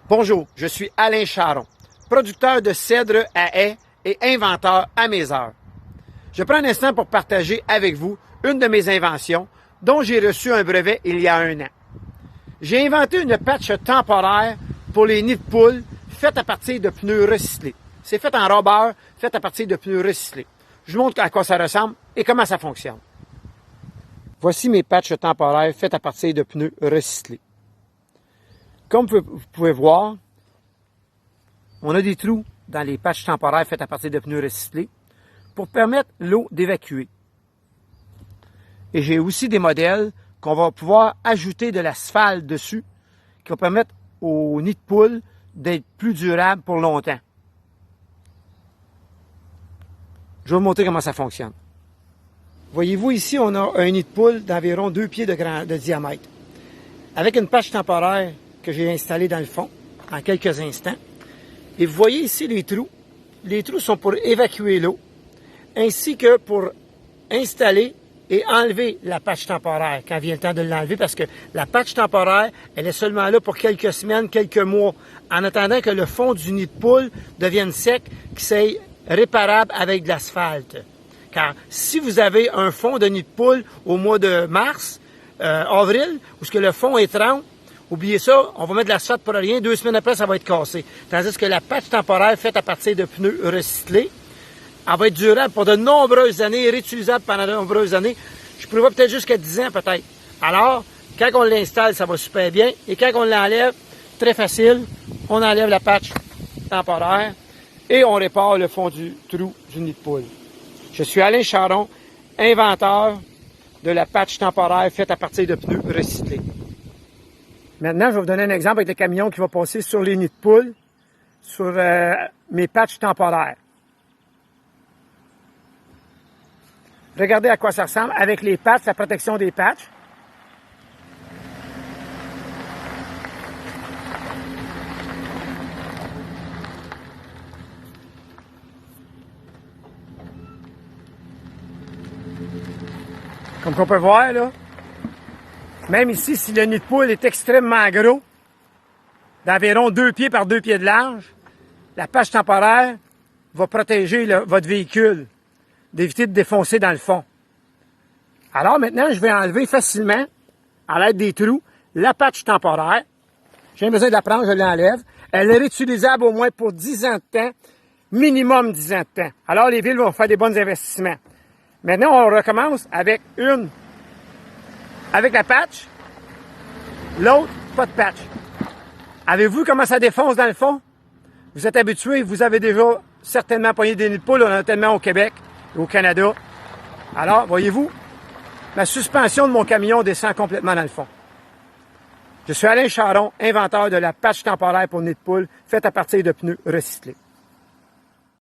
Bonjour, je suis Alain Charon, producteur de cèdre à haies et inventeur à mes heures. Je prends un instant pour partager avec vous une de mes inventions dont j'ai reçu un brevet il y a 1 an. J'ai inventé une patch temporaire pour les nids de poules faite à partir de pneus recyclés. C'est fait en rubber, fait à partir de pneus recyclés. Je vous montre à quoi ça ressemble et comment ça fonctionne. Voici mes patchs temporaires faites à partir de pneus recyclés. Comme vous pouvez voir, on a des trous dans les patchs temporaires faits à partir de pneus recyclés pour permettre l'eau d'évacuer. Et j'ai aussi des modèles qu'on va pouvoir ajouter de l'asphalte dessus qui va permettre aux nids de poules d'être plus durables pour longtemps. Je vais vous montrer comment ça fonctionne. Voyez-vous ici, on a un nid de poule d'environ 2 pieds de diamètre. Avec une patch temporaire que j'ai installée dans le fond en quelques instants. Et vous voyez ici les trous. Les trous sont pour évacuer l'eau, ainsi que pour installer et enlever la patch temporaire quand vient le temps de l'enlever, parce que la patch temporaire, elle est seulement là pour quelques semaines, quelques mois, en attendant que le fond du nid de poule devienne sec, qu'il soit réparable avec de l'asphalte. Car si vous avez un fond de nid de poule au mois de mars, avril, où ce que le fond est trempe, oubliez ça, on va mettre de l'asphalte pour rien, 2 semaines après, ça va être cassé. Tandis que la patch temporaire faite à partir de pneus recyclés, elle va être durable pour de nombreuses années, réutilisable pendant de nombreuses années. Je prévois peut-être jusqu'à 10 ans peut-être. Alors, quand on l'installe, ça va super bien. Et quand on l'enlève, très facile, on enlève la patch temporaire et on répare le fond du trou du nid de poule. Je suis Alain Charon, inventeur de la patch temporaire faite à partir de pneus recyclés. Maintenant, je vais vous donner un exemple avec le camion qui va passer sur les nids de poules, sur mes patchs temporaires. Regardez à quoi ça ressemble avec les patchs, la protection des patchs. Comme on peut voir, là, même ici, si le nid de poule est extrêmement gros, d'environ 2 pieds par 2 pieds de large, la patch temporaire va protéger votre véhicule, d'éviter de défoncer dans le fond. Alors maintenant, je vais enlever facilement, à l'aide des trous, la patch temporaire. J'ai besoin de la prendre, je l'enlève. Elle est réutilisable au moins pour 10 ans de temps, minimum 10 ans de temps. Alors les villes vont faire des bons investissements. Maintenant, on recommence avec avec la patch, l'autre, pas de patch. Avez-vous vu comment ça défonce dans le fond? Vous êtes habitués, vous avez déjà certainement pogné des nids de poules, on en a tellement au Québec et au Canada. Alors, voyez-vous, la suspension de mon camion descend complètement dans le fond. Je suis Alain Charon, inventeur de la patch temporaire pour nids de poule, faite à partir de pneus recyclés.